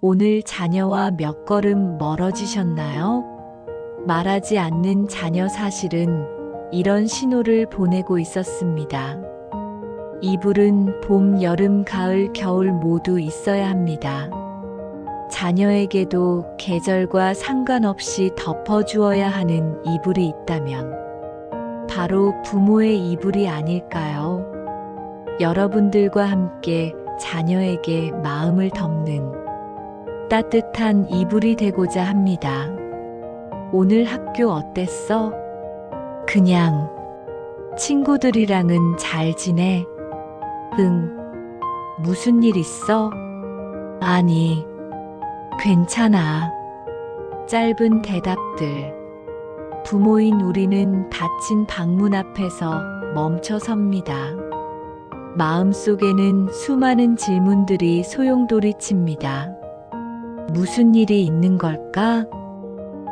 오늘 자녀와 몇 걸음 멀어지셨나요? 말하지 않는 자녀 사실은 이런 신호를 보내고 있었습니다. 이불은 봄, 여름, 가을, 겨울 모두 있어야 합니다. 자녀에게도 계절과 상관없이 덮어주어야 하는 이불이 있다면 바로 부모의 이불이 아닐까요? 여러분들과 함께 자녀에게 마음을 덮는 따뜻한 이불이 되고자 합니다. 오늘 학교 어땠어? 그냥 친구들이랑은 잘 지내? 응. 무슨 일 있어? 아니, 괜찮아. 짧은 대답들. 부모인 우리는 닫힌 방문 앞에서 멈춰 섭니다. 마음속에는 수많은 질문들이 소용돌이칩니다. 무슨 일이 있는 걸까?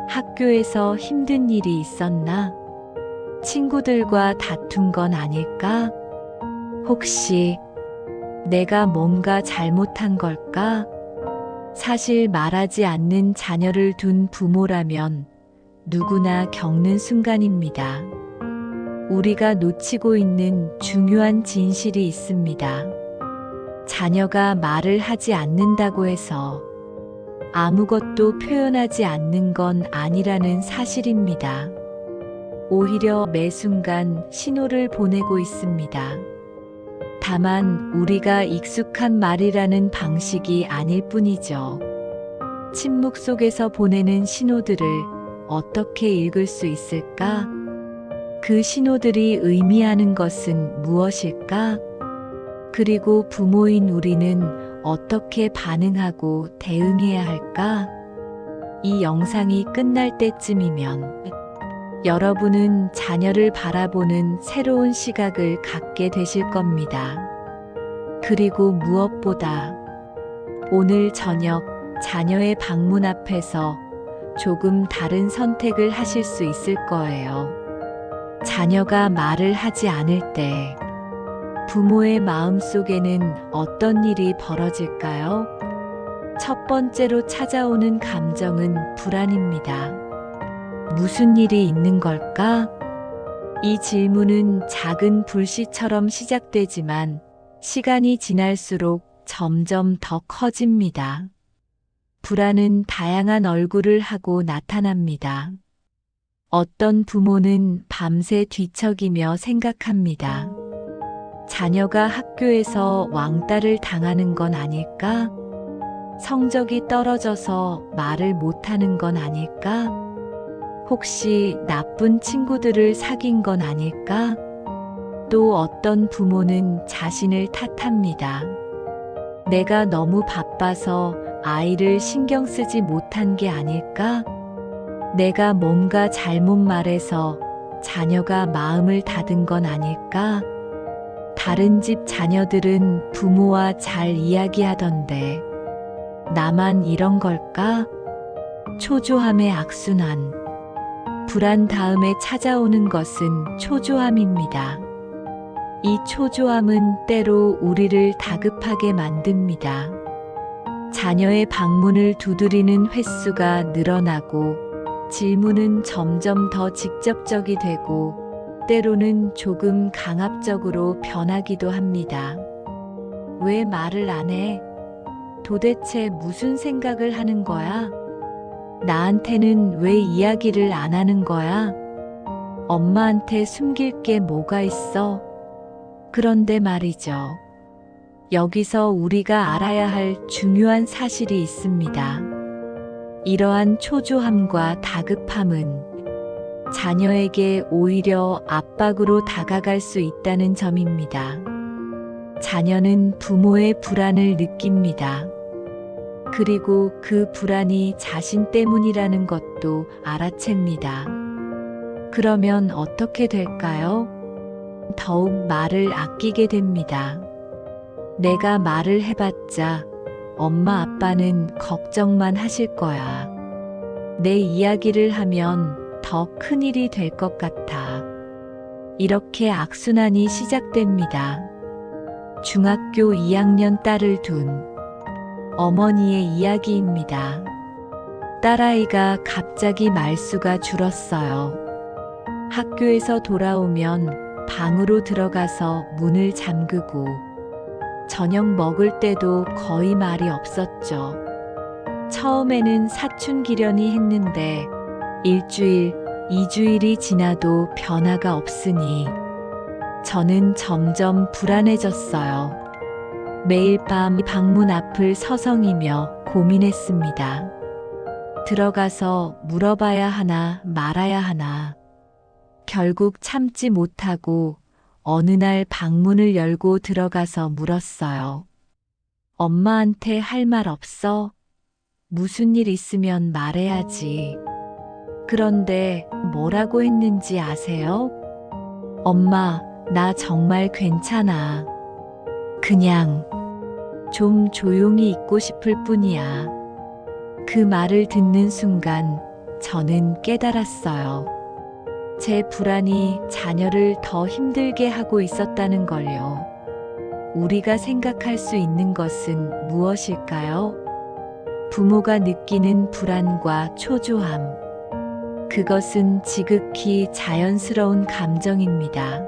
학교에서 힘든 일이 있었나? 친구들과 다툰 건 아닐까? 혹시 내가 뭔가 잘못한 걸까? 사실 말하지 않는 자녀를 둔 부모라면 누구나 겪는 순간입니다. 우리가 놓치고 있는 중요한 진실이 있습니다. 자녀가 말을 하지 않는다고 해서 아무것도 표현하지 않는 건 아니라는 사실입니다. 오히려 매 순간 신호를 보내고 있습니다. 다만 우리가 익숙한 말이라는 방식이 아닐 뿐이죠. 침묵 속에서 보내는 신호들을 어떻게 읽을 수 있을까? 그 신호들이 의미하는 것은 무엇일까? 그리고 부모인 우리는 어떻게 반응하고 대응해야 할까? 이 영상이 끝날 때쯤이면 여러분은 자녀를 바라보는 새로운 시각을 갖게 되실 겁니다. 그리고 무엇보다 오늘 저녁 자녀의 방문 앞에서 조금 다른 선택을 하실 수 있을 거예요. 자녀가 말을 하지 않을 때 부모의 마음 속에는 어떤 일이 벌어질까요? 첫 번째로 찾아오는 감정은 불안입니다. 무슨 일이 있는 걸까? 이 질문은 작은 불씨처럼 시작되지만 시간이 지날수록 점점 더 커집니다. 불안은 다양한 얼굴을 하고 나타납니다. 어떤 부모는 밤새 뒤척이며 생각합니다. 자녀가 학교에서 왕따를 당하는 건 아닐까? 성적이 떨어져서 말을 못하는 건 아닐까? 혹시 나쁜 친구들을 사귄 건 아닐까? 또 어떤 부모는 자신을 탓합니다. 내가 너무 바빠서 아이를 신경 쓰지 못한 게 아닐까? 내가 뭔가 잘못 말해서 자녀가 마음을 닫은 건 아닐까? 다른 집 자녀들은 부모와 잘 이야기하던데 나만 이런 걸까? 초조함의 악순환. 불안 다음에 찾아오는 것은 초조함입니다. 이 초조함은 때로 우리를 다급하게 만듭니다. 자녀의 방문을 두드리는 횟수가 늘어나고 질문은 점점 더 직접적이 되고 때로는 조금 강압적으로 변하기도 합니다. 왜 말을 안 해? 도대체 무슨 생각을 하는 거야? 나한테는 왜 이야기를 안 하는 거야? 엄마한테 숨길 게 뭐가 있어? 그런데 말이죠. 여기서 우리가 알아야 할 중요한 사실이 있습니다. 이러한 초조함과 다급함은 자녀에게 오히려 압박으로 다가갈 수 있다는 점입니다. 자녀는 부모의 불안을 느낍니다. 그리고 그 불안이 자신 때문이라는 것도 알아챕니다. 그러면 어떻게 될까요? 더욱 말을 아끼게 됩니다. 내가 말을 해봤자 엄마 아빠는 걱정만 하실 거야. 내 이야기를 하면 더 큰일이 될 것 같아. 이렇게 악순환이 시작됩니다. 중학교 2학년 딸을 둔 어머니의 이야기입니다. 딸아이가 갑자기 말수가 줄었어요. 학교에서 돌아오면 방으로 들어가서 문을 잠그고 저녁 먹을 때도 거의 말이 없었죠. 처음에는 사춘기려니 했는데 일주일, 2주일이 지나도 변화가 없으니 저는 점점 불안해졌어요. 매일 밤 방문 앞을 서성이며 고민했습니다. 들어가서 물어봐야 하나 말아야 하나. 결국 참지 못하고 어느 날 방문을 열고 들어가서 물었어요. 엄마한테 할 말 없어? 무슨 일 있으면 말해야지. 그런데 뭐라고 했는지 아세요? 엄마, 나 정말 괜찮아. 그냥 좀 조용히 있고 싶을 뿐이야. 그 말을 듣는 순간 저는 깨달았어요. 제 불안이 자녀를 더 힘들게 하고 있었다는 걸요. 우리가 생각할 수 있는 것은 무엇일까요? 부모가 느끼는 불안과 초조함. 그것은 지극히 자연스러운 감정입니다.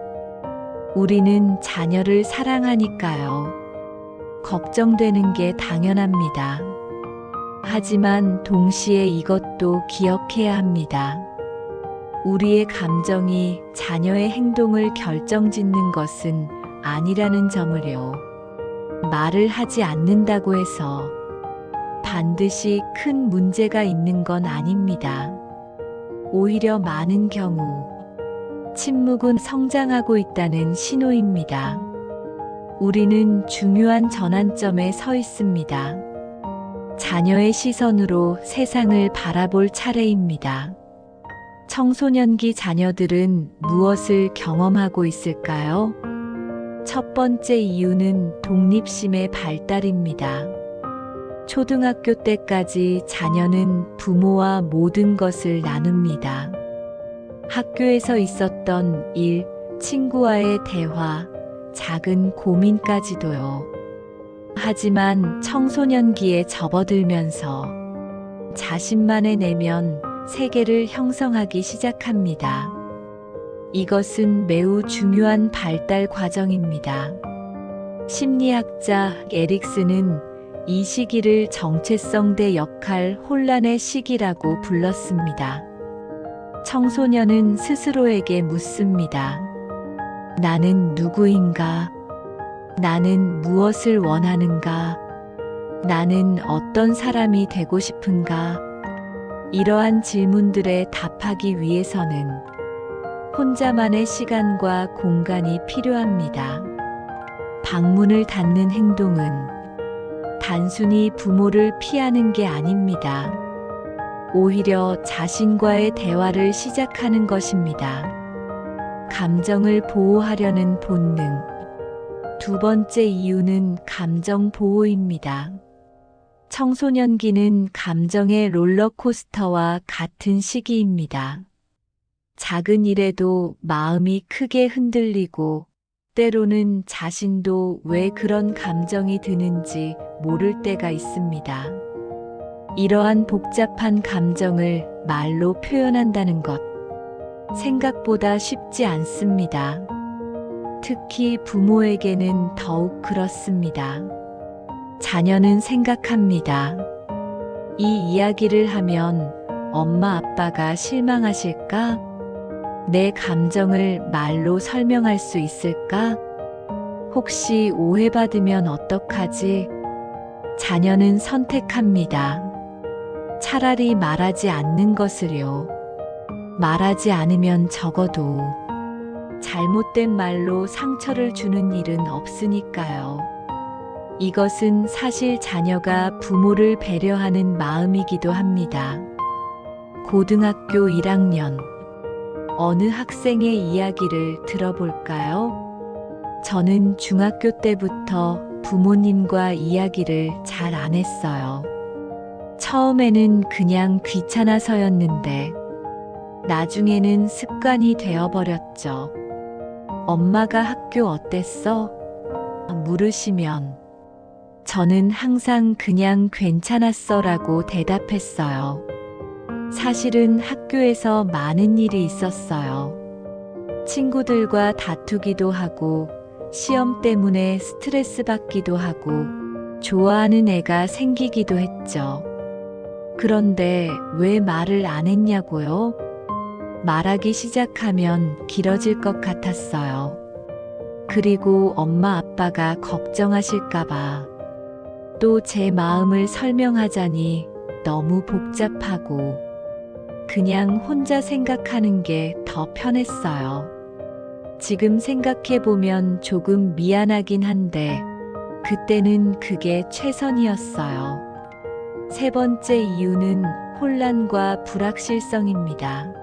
우리는 자녀를 사랑하니까요. 걱정되는 게 당연합니다. 하지만 동시에 이것도 기억해야 합니다. 우리의 감정이 자녀의 행동을 결정짓는 것은 아니라는 점을요. 말을 하지 않는다고 해서 반드시 큰 문제가 있는 건 아닙니다. 오히려 많은 경우 침묵은 성장하고 있다는 신호입니다. 우리는 중요한 전환점에 서 있습니다. 자녀의 시선으로 세상을 바라볼 차례입니다. 청소년기 자녀들은 무엇을 경험하고 있을까요? 첫 번째 이유는 독립심의 발달입니다. 초등학교 때까지 자녀는 부모와 모든 것을 나눕니다. 학교에서 있었던 일, 친구와의 대화, 작은 고민까지도요. 하지만 청소년기에 접어들면서 자신만의 내면, 세계를 형성하기 시작합니다. 이것은 매우 중요한 발달 과정입니다. 심리학자 에릭슨은 이 시기를 정체성 대 역할 혼란의 시기라고 불렀습니다. 청소년은 스스로에게 묻습니다. 나는 누구인가? 나는 무엇을 원하는가? 나는 어떤 사람이 되고 싶은가? 이러한 질문들에 답하기 위해서는 혼자만의 시간과 공간이 필요합니다. 방문을 닫는 행동은 단순히 부모를 피하는 게 아닙니다. 오히려 자신과의 대화를 시작하는 것입니다. 감정을 보호하려는 본능. 두 번째 이유는 감정 보호입니다. 청소년기는 감정의 롤러코스터와 같은 시기입니다. 작은 일에도 마음이 크게 흔들리고 때로는 자신도 왜 그런 감정이 드는지 모를 때가 있습니다. 이러한 복잡한 감정을 말로 표현한다는 것, 생각보다 쉽지 않습니다. 특히 부모에게는 더욱 그렇습니다. 자녀는 생각합니다. 이 이야기를 하면 엄마 아빠가 실망하실까? 내 감정을 말로 설명할 수 있을까? 혹시 오해받으면 어떡하지? 자녀는 선택합니다. 차라리 말하지 않는 것을요. 말하지 않으면 적어도 잘못된 말로 상처를 주는 일은 없으니까요. 이것은 사실 자녀가 부모를 배려하는 마음이기도 합니다. 고등학교 1학년. 어느 학생의 이야기를 들어볼까요? 저는 중학교 때부터 부모님과 이야기를 잘 안 했어요. 처음에는 그냥 귀찮아서였는데, 나중에는 습관이 되어버렸죠. 엄마가 학교 어땠어? 물으시면 저는 항상 그냥 괜찮았어 라고 대답했어요. 사실은 학교에서 많은 일이 있었어요. 친구들과 다투기도 하고, 시험 때문에 스트레스 받기도 하고, 좋아하는 애가 생기기도 했죠. 그런데 왜 말을 안 했냐고요? 말하기 시작하면 길어질 것 같았어요. 그리고 엄마 아빠가 걱정하실까봐. 또 제 마음을 설명하자니 너무 복잡하고 그냥 혼자 생각하는 게 더 편했어요. 지금 생각해보면 조금 미안하긴 한데 그때는 그게 최선이었어요. 세 번째 이유는 혼란과 불확실성입니다.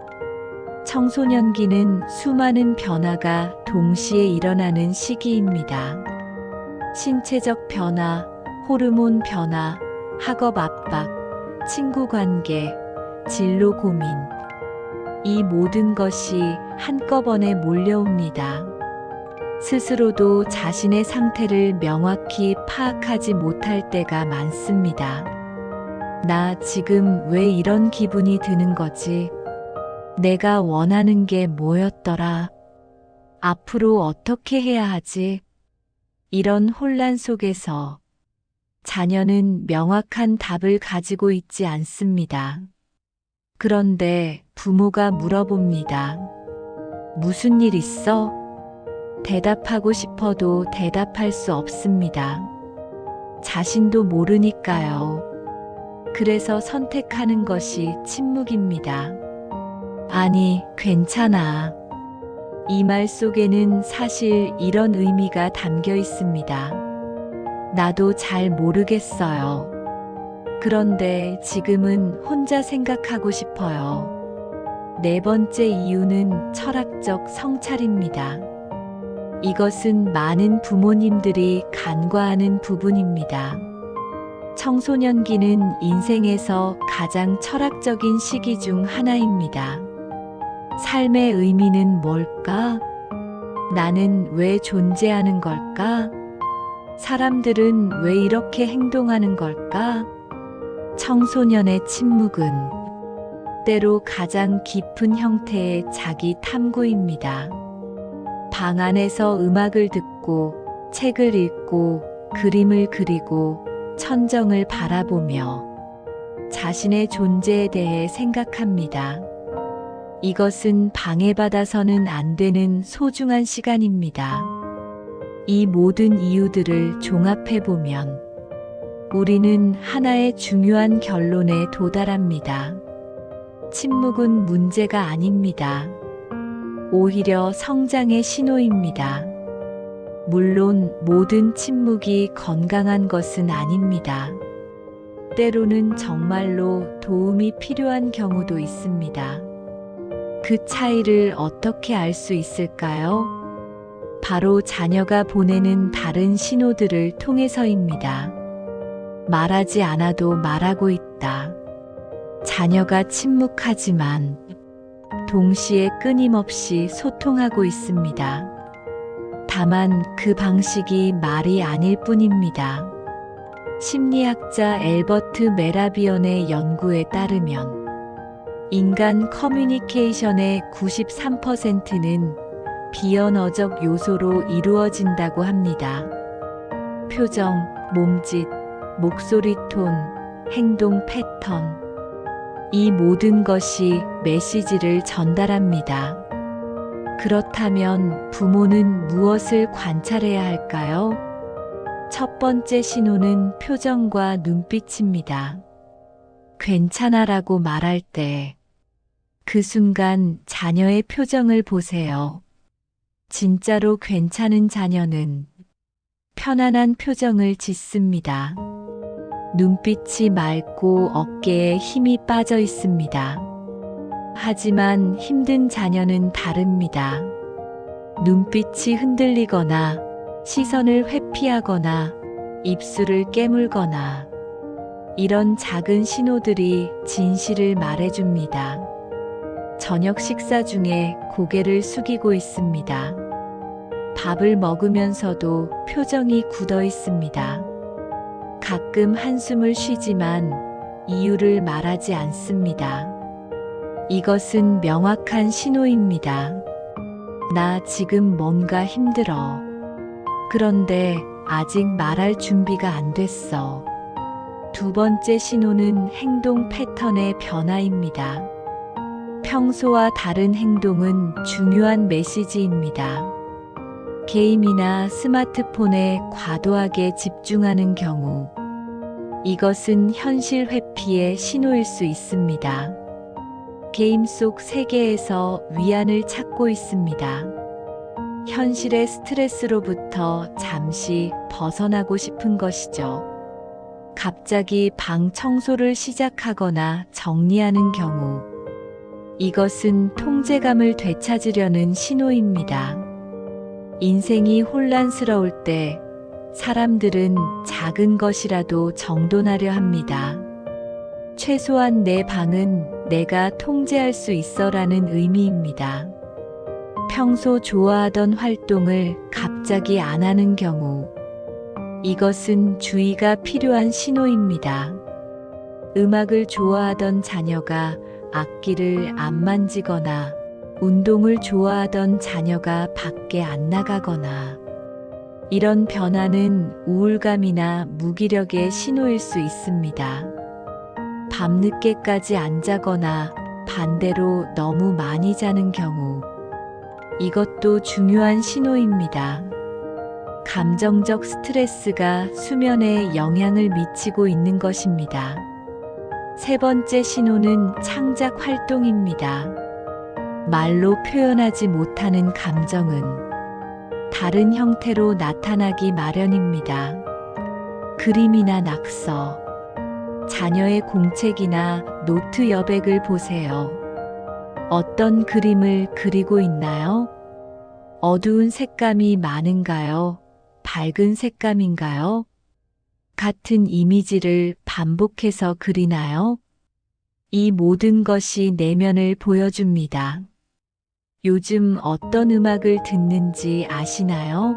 청소년기는 수많은 변화가 동시에 일어나는 시기입니다. 신체적 변화, 호르몬 변화, 학업 압박, 친구 관계, 진로 고민. 이 모든 것이 한꺼번에 몰려옵니다. 스스로도 자신의 상태를 명확히 파악하지 못할 때가 많습니다. 나 지금 왜 이런 기분이 드는 거지? 내가 원하는 게 뭐였더라? 앞으로 어떻게 해야 하지? 이런 혼란 속에서 자녀는 명확한 답을 가지고 있지 않습니다. 그런데 부모가 물어봅니다. 무슨 일 있어? 대답하고 싶어도 대답할 수 없습니다. 자신도 모르니까요. 그래서 선택하는 것이 침묵입니다. 아니, 괜찮아. 이 말 속에는 사실 이런 의미가 담겨 있습니다. 나도 잘 모르겠어요. 그런데 지금은 혼자 생각하고 싶어요. 네 번째 이유는 철학적 성찰입니다. 이것은 많은 부모님들이 간과하는 부분입니다. 청소년기는 인생에서 가장 철학적인 시기 중 하나입니다. 삶의 의미는 뭘까? 나는 왜 존재하는 걸까? 사람들은 왜 이렇게 행동하는 걸까? 청소년의 침묵은 때로 가장 깊은 형태의 자기 탐구입니다. 방 안에서 음악을 듣고, 책을 읽고, 그림을 그리고, 천정을 바라보며 자신의 존재에 대해 생각합니다. 이것은 방해받아서는 안 되는 소중한 시간입니다. 이 모든 이유들을 종합해보면 우리는 하나의 중요한 결론에 도달합니다. 침묵은 문제가 아닙니다. 오히려 성장의 신호입니다. 물론 모든 침묵이 건강한 것은 아닙니다. 때로는 정말로 도움이 필요한 경우도 있습니다. 그 차이를 어떻게 알 수 있을까요? 바로 자녀가 보내는 다른 신호들을 통해서입니다. 말하지 않아도 말하고 있다. 자녀가 침묵하지만 동시에 끊임없이 소통하고 있습니다. 다만 그 방식이 말이 아닐 뿐입니다. 심리학자 엘버트 메라비언의 연구에 따르면 인간 커뮤니케이션의 93%는 비언어적 요소로 이루어진다고 합니다. 표정, 몸짓, 목소리 톤, 행동 패턴. 이 모든 것이 메시지를 전달합니다. 그렇다면 부모는 무엇을 관찰해야 할까요? 첫 번째 신호는 표정과 눈빛입니다. 괜찮아라고 말할 때 그 순간 자녀의 표정을 보세요. 진짜로 괜찮은 자녀는 편안한 표정을 짓습니다. 눈빛이 맑고 어깨에 힘이 빠져 있습니다. 하지만 힘든 자녀는 다릅니다. 눈빛이 흔들리거나 시선을 회피하거나 입술을 깨물거나 이런 작은 신호들이 진실을 말해줍니다. 저녁 식사 중에 고개를 숙이고 있습니다. 밥을 먹으면서도 표정이 굳어 있습니다. 가끔 한숨을 쉬지만 이유를 말하지 않습니다. 이것은 명확한 신호입니다. 나 지금 뭔가 힘들어. 그런데 아직 말할 준비가 안 됐어. 두 번째 신호는 행동 패턴의 변화입니다. 평소와 다른 행동은 중요한 메시지입니다. 게임이나 스마트폰에 과도하게 집중하는 경우, 이것은 현실 회피의 신호일 수 있습니다. 게임 속 세계에서 위안을 찾고 있습니다. 현실의 스트레스로부터 잠시 벗어나고 싶은 것이죠. 갑자기 방 청소를 시작하거나 정리하는 경우, 이것은 통제감을 되찾으려는 신호입니다. 인생이 혼란스러울 때 사람들은 작은 것이라도 정돈하려 합니다. 최소한 내 방은 내가 통제할 수 있어라는 의미입니다. 평소 좋아하던 활동을 갑자기 안 하는 경우, 이것은 주의가 필요한 신호입니다. 음악을 좋아하던 자녀가 악기를 안 만지거나, 운동을 좋아하던 자녀가 밖에 안 나가거나, 이런 변화는 우울감이나 무기력의 신호일 수 있습니다. 밤늦게까지 안 자거나 반대로 너무 많이 자는 경우, 이것도 중요한 신호입니다. 감정적 스트레스가 수면에 영향을 미치고 있는 것입니다. 세 번째 신호는 창작 활동입니다. 말로 표현하지 못하는 감정은 다른 형태로 나타나기 마련입니다. 그림이나 낙서, 자녀의 공책이나 노트 여백을 보세요. 어떤 그림을 그리고 있나요? 어두운 색감이 많은가요? 밝은 색감인가요? 같은 이미지를 반복해서 그리나요? 이 모든 것이 내면을 보여줍니다. 요즘 어떤 음악을 듣는지 아시나요?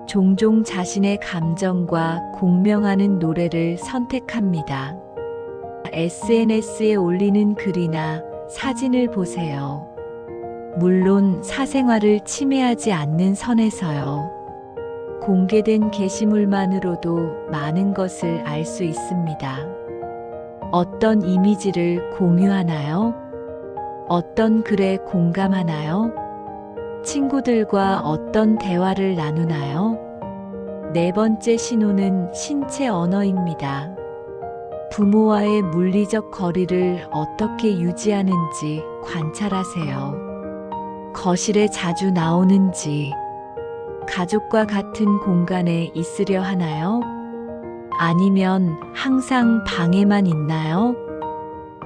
종종 자신의 감정과 공명하는 노래를 선택합니다. SNS에 올리는 글이나 사진을 보세요. 물론 사생활을 침해하지 않는 선에서요. 공개된 게시물만으로도 많은 것을 알 수 있습니다. 어떤 이미지를 공유하나요? 어떤 글에 공감하나요? 친구들과 어떤 대화를 나누나요? 네 번째 신호는 신체 언어입니다. 부모와의 물리적 거리를 어떻게 유지하는지 관찰하세요. 거실에 자주 나오는지, 가족과 같은 공간에 있으려 하나요? 아니면 항상 방에만 있나요?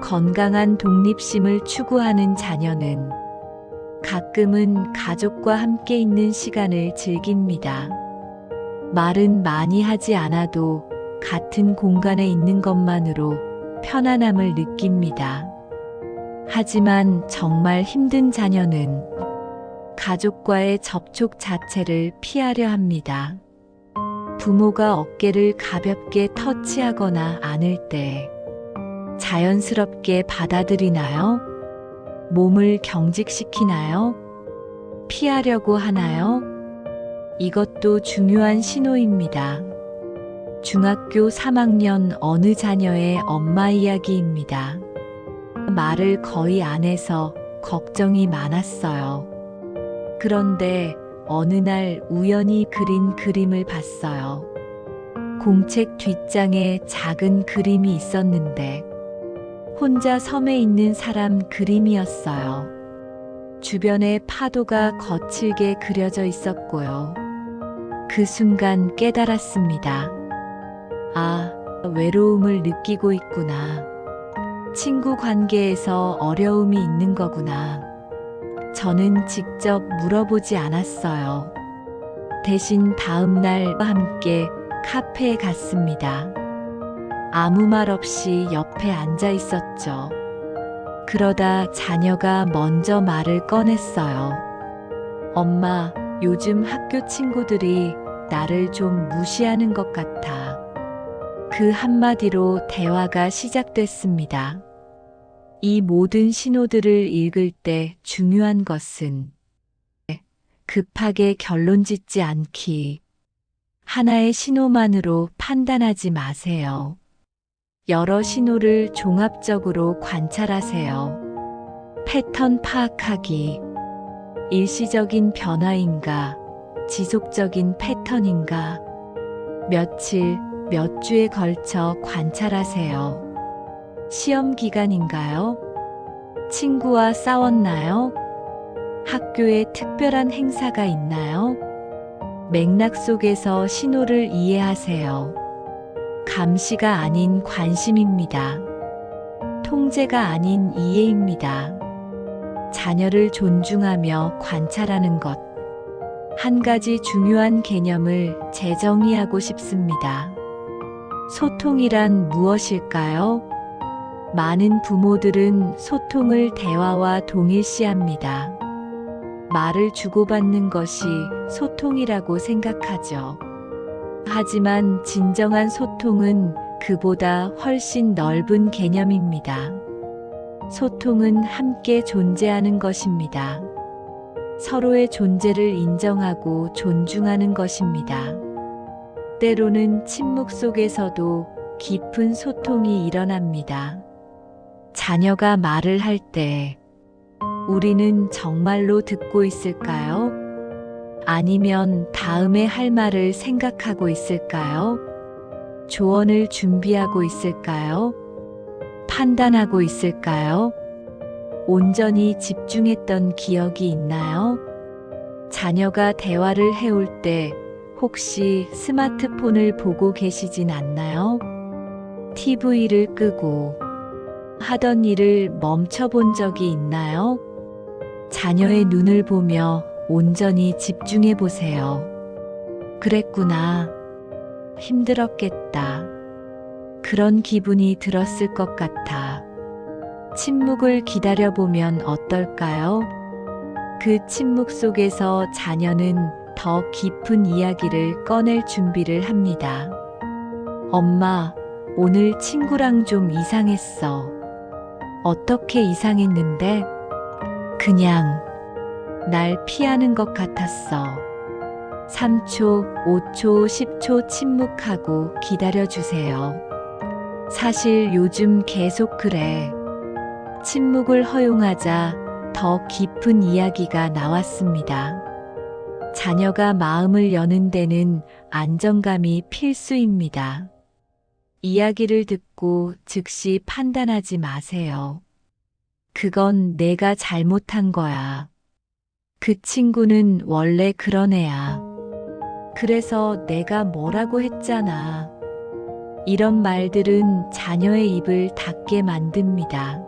건강한 독립심을 추구하는 자녀는 가끔은 가족과 함께 있는 시간을 즐깁니다. 말은 많이 하지 않아도 같은 공간에 있는 것만으로 편안함을 느낍니다. 하지만 정말 힘든 자녀는 가족과의 접촉 자체를 피하려 합니다. 부모가 어깨를 가볍게 터치하거나 안을 때 자연스럽게 받아들이나요? 몸을 경직시키나요? 피하려고 하나요? 이것도 중요한 신호입니다. 중학교 3학년 어느 자녀의 엄마 이야기입니다. 말을 거의 안 해서 걱정이 많았어요. 그런데 어느 날 우연히 그린 그림을 봤어요. 공책 뒷장에 작은 그림이 있었는데 혼자 섬에 있는 사람 그림이었어요. 주변에 파도가 거칠게 그려져 있었고요. 그 순간 깨달았습니다. 아, 외로움을 느끼고 있구나. 친구 관계에서 어려움이 있는 거구나. 저는 직접 물어보지 않았어요. 대신 다음 날 함께 카페에 갔습니다. 아무 말 없이 옆에 앉아 있었죠. 그러다 자녀가 먼저 말을 꺼냈어요. 엄마, 요즘 학교 친구들이 나를 좀 무시하는 것 같아. 그 한마디로 대화가 시작됐습니다. 이 모든 신호들을 읽을 때 중요한 것은 급하게 결론 짓지 않기. 하나의 신호만으로 판단하지 마세요. 여러 신호를 종합적으로 관찰하세요. 패턴 파악하기. 일시적인 변화인가? 지속적인 패턴인가? 며칠, 몇 주에 걸쳐 관찰하세요. 시험 기간인가요? 친구와 싸웠나요? 학교에 특별한 행사가 있나요? 맥락 속에서 신호를 이해하세요. 감시가 아닌 관심입니다. 통제가 아닌 이해입니다. 자녀를 존중하며 관찰하는 것. 한 가지 중요한 개념을 재정의하고 싶습니다. 소통이란 무엇일까요? 많은 부모들은 소통을 대화와 동일시합니다. 말을 주고받는 것이 소통이라고 생각하죠. 하지만 진정한 소통은 그보다 훨씬 넓은 개념입니다. 소통은 함께 존재하는 것입니다. 서로의 존재를 인정하고 존중하는 것입니다. 때로는 침묵 속에서도 깊은 소통이 일어납니다. 자녀가 말을 할 때 우리는 정말로 듣고 있을까요? 아니면 다음에 할 말을 생각하고 있을까요? 조언을 준비하고 있을까요? 판단하고 있을까요? 온전히 집중했던 기억이 있나요? 자녀가 대화를 해올 때 혹시 스마트폰을 보고 계시진 않나요? TV를 끄고 하던 일을 멈춰본 적이 있나요? 자녀의 눈을 보며 온전히 집중해 보세요. 그랬구나. 힘들었겠다. 그런 기분이 들었을 것 같아. 침묵을 기다려보면 어떨까요? 그 침묵 속에서 자녀는 더 깊은 이야기를 꺼낼 준비를 합니다. 엄마, 오늘 친구랑 좀 이상했어. 어떻게 이상했는데? 그냥 날 피하는 것 같았어. 3초, 5초, 10초 침묵하고 기다려주세요. 사실 요즘 계속 그래. 침묵을 허용하자 더 깊은 이야기가 나왔습니다. 자녀가 마음을 여는 데는 안정감이 필수입니다. 이야기를 듣고 즉시 판단하지 마세요. 그건 내가 잘못한 거야. 그 친구는 원래 그런 애야. 그래서 내가 뭐라고 했잖아. 이런 말들은 자녀의 입을 닫게 만듭니다.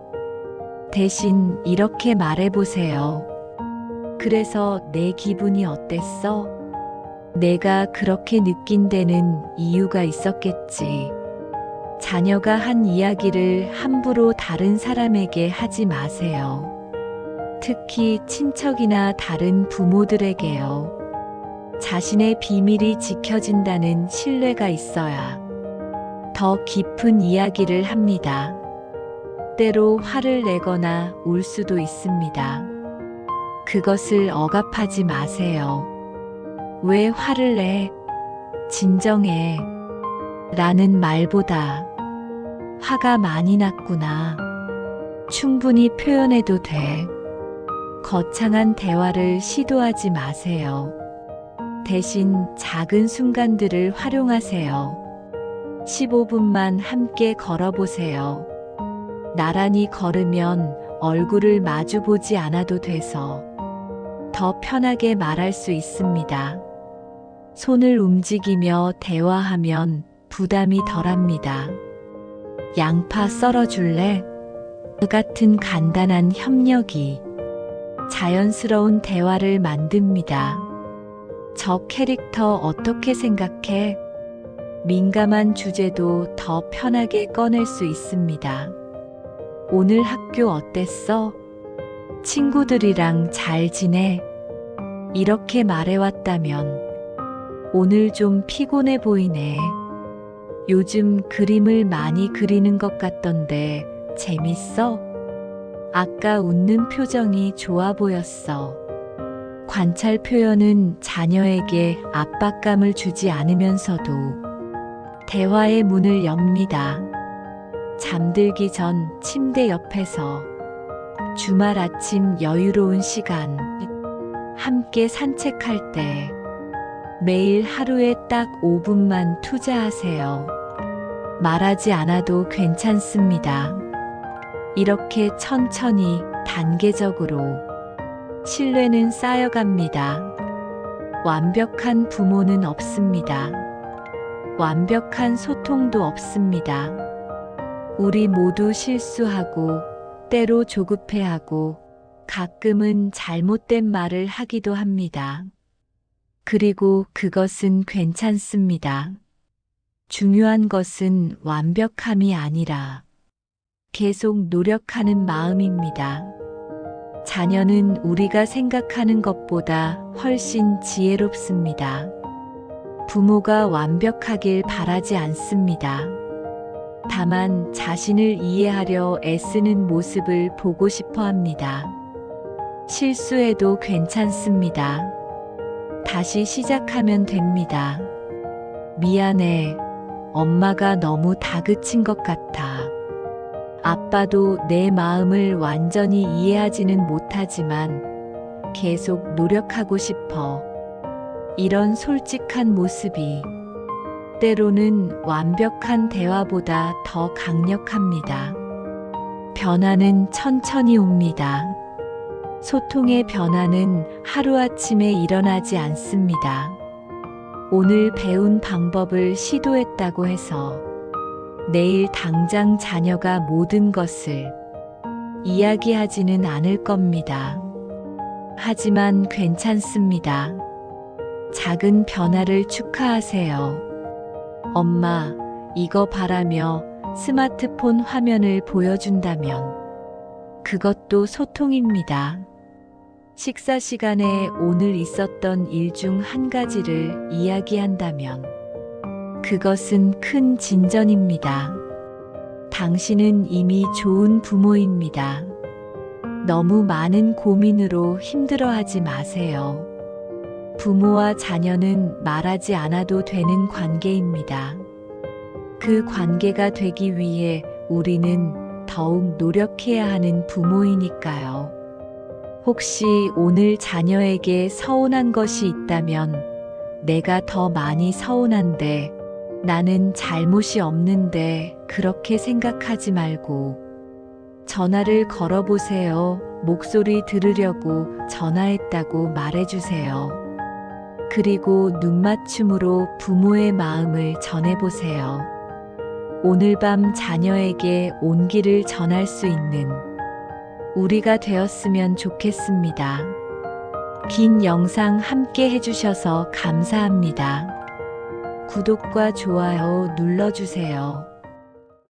대신 이렇게 말해보세요. 그래서 내 기분이 어땠어? 내가 그렇게 느낀 데는 이유가 있었겠지. 자녀가 한 이야기를 함부로 다른 사람에게 하지 마세요. 특히 친척이나 다른 부모들에게요. 자신의 비밀이 지켜진다는 신뢰가 있어야 더 깊은 이야기를 합니다. 때로 화를 내거나 울 수도 있습니다. 그것을 억압하지 마세요. 왜 화를 내? 진정해. 라는 말보다 화가 많이 났구나. 충분히 표현해도 돼. 거창한 대화를 시도하지 마세요. 대신 작은 순간들을 활용하세요. 15분만 함께 걸어보세요. 나란히 걸으면 얼굴을 마주 보지 않아도 돼서 더 편하게 말할 수 있습니다. 손을 움직이며 대화하면 부담이 덜합니다. 양파 썰어줄래? 같은 간단한 협력이 자연스러운 대화를 만듭니다. 저 캐릭터 어떻게 생각해? 민감한 주제도 더 편하게 꺼낼 수 있습니다. 오늘 학교 어땠어? 친구들이랑 잘 지내? 이렇게 말해왔다면 오늘 좀 피곤해 보이네. 요즘 그림을 많이 그리는 것 같던데 재밌어? 아까 웃는 표정이 좋아 보였어. 관찰 표현은 자녀에게 압박감을 주지 않으면서도 대화의 문을 엽니다. 잠들기 전 침대 옆에서 주말 아침 여유로운 시간, 함께 산책할 때 매일 하루에 딱 5분만 투자하세요. 말하지 않아도 괜찮습니다. 이렇게 천천히 단계적으로 신뢰는 쌓여갑니다. 완벽한 부모는 없습니다. 완벽한 소통도 없습니다. 우리 모두 실수하고 때로 조급해하고 가끔은 잘못된 말을 하기도 합니다. 그리고 그것은 괜찮습니다. 중요한 것은 완벽함이 아니라 계속 노력하는 마음입니다. 자녀는 우리가 생각하는 것보다 훨씬 지혜롭습니다. 부모가 완벽하길 바라지 않습니다. 다만 자신을 이해하려 애쓰는 모습을 보고 싶어 합니다. 실수해도 괜찮습니다. 다시 시작하면 됩니다. 미안해. 엄마가 너무 다그친 것 같아. 아빠도 내 마음을 완전히 이해하지는 못하지만 계속 노력하고 싶어. 이런 솔직한 모습이 때로는 완벽한 대화보다 더 강력합니다. 변화는 천천히 옵니다. 소통의 변화는 하루아침에 일어나지 않습니다. 오늘 배운 방법을 시도했다고 해서 내일 당장 자녀가 모든 것을 이야기하지는 않을 겁니다. 하지만 괜찮습니다. 작은 변화를 축하하세요. 엄마, 이거 바라며 스마트폰 화면을 보여준다면 그것도 소통입니다. 식사 시간에 오늘 있었던 일 중 한 가지를 이야기한다면 그것은 큰 진전입니다. 당신은 이미 좋은 부모입니다. 너무 많은 고민으로 힘들어하지 마세요. 부모와 자녀는 말하지 않아도 되는 관계입니다. 그 관계가 되기 위해 우리는 더욱 노력해야 하는 부모이니까요. 혹시 오늘 자녀에게 서운한 것이 있다면 내가 더 많이 서운한데 나는 잘못이 없는데 그렇게 생각하지 말고 전화를 걸어보세요. 목소리 들으려고 전화했다고 말해주세요. 그리고 눈맞춤으로 부모의 마음을 전해보세요. 오늘 밤 자녀에게 온기를 전할 수 있는 우리가 되었으면 좋겠습니다. 긴 영상 함께 해주셔서 감사합니다. 구독과 좋아요 눌러주세요.